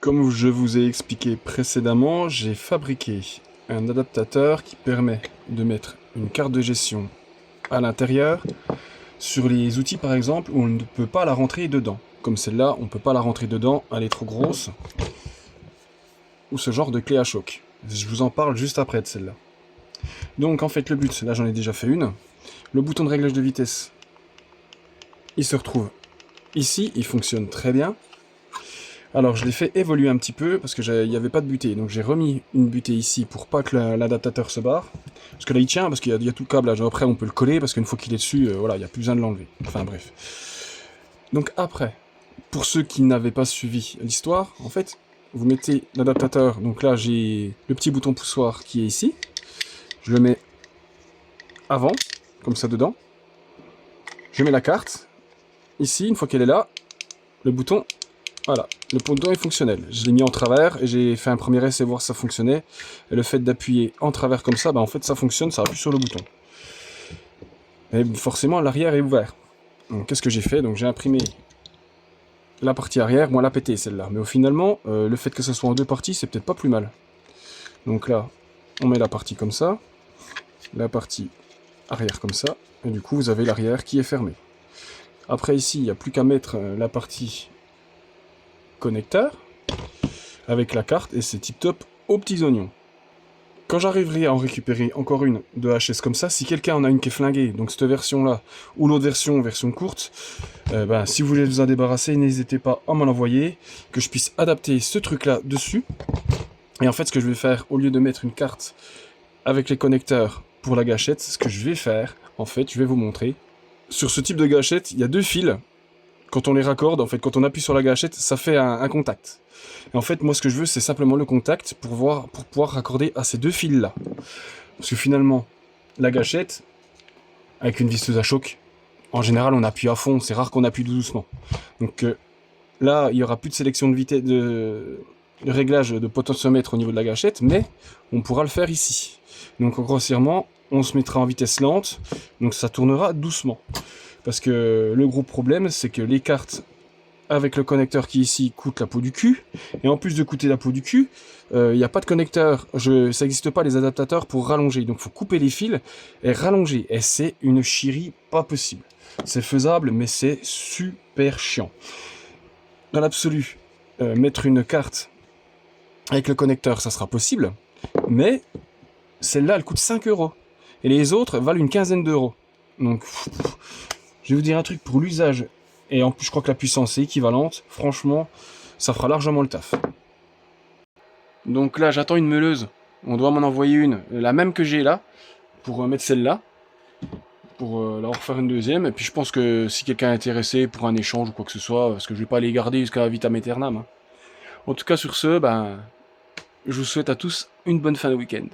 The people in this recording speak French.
Comme je vous ai expliqué précédemment, j'ai fabriqué un adaptateur qui permet de mettre une carte de gestion à l'intérieur sur les outils par exemple où on ne peut pas la rentrer dedans. Comme celle-là, on ne peut pas la rentrer dedans, elle est trop grosse. Ou ce genre de clé à choc. Je vous en parle juste après de celle-là. Donc en fait le but, là j'en ai déjà fait une. Le bouton de réglage de vitesse, il se retrouve ici, il fonctionne très bien. Alors je l'ai fait évoluer un petit peu parce qu'il n'y avait pas de butée, donc j'ai remis une butée ici pour pas que l'adaptateur se barre. Parce que là il tient, parce qu'il y a tout le câblage. Après on peut le coller parce qu'une fois qu'il est dessus, voilà, il n'y a plus besoin de l'enlever. Enfin bref. Donc après, pour ceux qui n'avaient pas suivi l'histoire, en fait, vous mettez l'adaptateur. Donc là j'ai le petit bouton poussoir qui est ici. Je le mets avant, comme ça dedans. Je mets la carte. Ici, une fois qu'elle est là, le bouton. Voilà, le bouton est fonctionnel. Je l'ai mis en travers et j'ai fait un premier essai voir si ça fonctionnait. Et le fait d'appuyer en travers comme ça, en fait ça fonctionne, ça appuie sur le bouton. Et forcément l'arrière est ouvert. Donc qu'est-ce que j'ai fait? Donc j'ai imprimé la partie arrière, moi elle a pété celle-là. Mais finalement, le fait que ce soit en deux parties, c'est peut-être pas plus mal. Donc là, on met la partie comme ça, la partie arrière comme ça, et du coup vous avez l'arrière qui est fermé. Après ici, il n'y a plus qu'à mettre la partie connecteur avec la carte et c'est tip top aux petits oignons. Quand j'arriverai à en récupérer encore une de HS comme ça, si quelqu'un en a une qui est flinguée, donc cette version là, ou l'autre version courte, si vous voulez vous en débarrasser, n'hésitez pas à m'en envoyer, que je puisse adapter ce truc là dessus. Et en fait ce que je vais faire, au lieu de mettre une carte avec les connecteurs pour la gâchette, ce que je vais faire, en fait, je vais vous montrer. Sur ce type de gâchette, il y a deux fils. Quand on les raccorde, en fait, quand on appuie sur la gâchette, ça fait un contact. Et en fait, moi, ce que je veux, c'est simplement le contact pour pouvoir raccorder à ces deux fils-là. Parce que finalement, la gâchette, avec une visseuse à choc, en général, on appuie à fond. C'est rare qu'on appuie doucement. Donc là, il n'y aura plus de sélection de vitesse, de réglage de potentiomètre au niveau de la gâchette, mais on pourra le faire ici. Donc grossièrement, on se mettra en vitesse lente, donc ça tournera doucement. Parce que le gros problème, c'est que les cartes avec le connecteur qui est ici coûtent la peau du cul. Et en plus de coûter la peau du cul, il n'y a pas de connecteur. Ça n'existe pas les adaptateurs pour rallonger. Donc il faut couper les fils et rallonger. Et c'est une chierie pas possible. C'est faisable, mais c'est super chiant. Dans l'absolu, mettre une carte avec le connecteur, ça sera possible. Mais celle-là, elle coûte 5 €. Et les autres valent une quinzaine d'euros. Donc, je vais vous dire un truc pour l'usage. Et en plus, je crois que la puissance est équivalente. Franchement, ça fera largement le taf. Donc là, j'attends une meuleuse. On doit m'en envoyer une, la même que j'ai là, pour mettre celle-là. Pour leur refaire une deuxième. Et puis je pense que si quelqu'un est intéressé pour un échange ou quoi que ce soit, parce que je vais pas les garder jusqu'à vitam aeternam. Hein. En tout cas, sur ce, je vous souhaite à tous une bonne fin de week-end.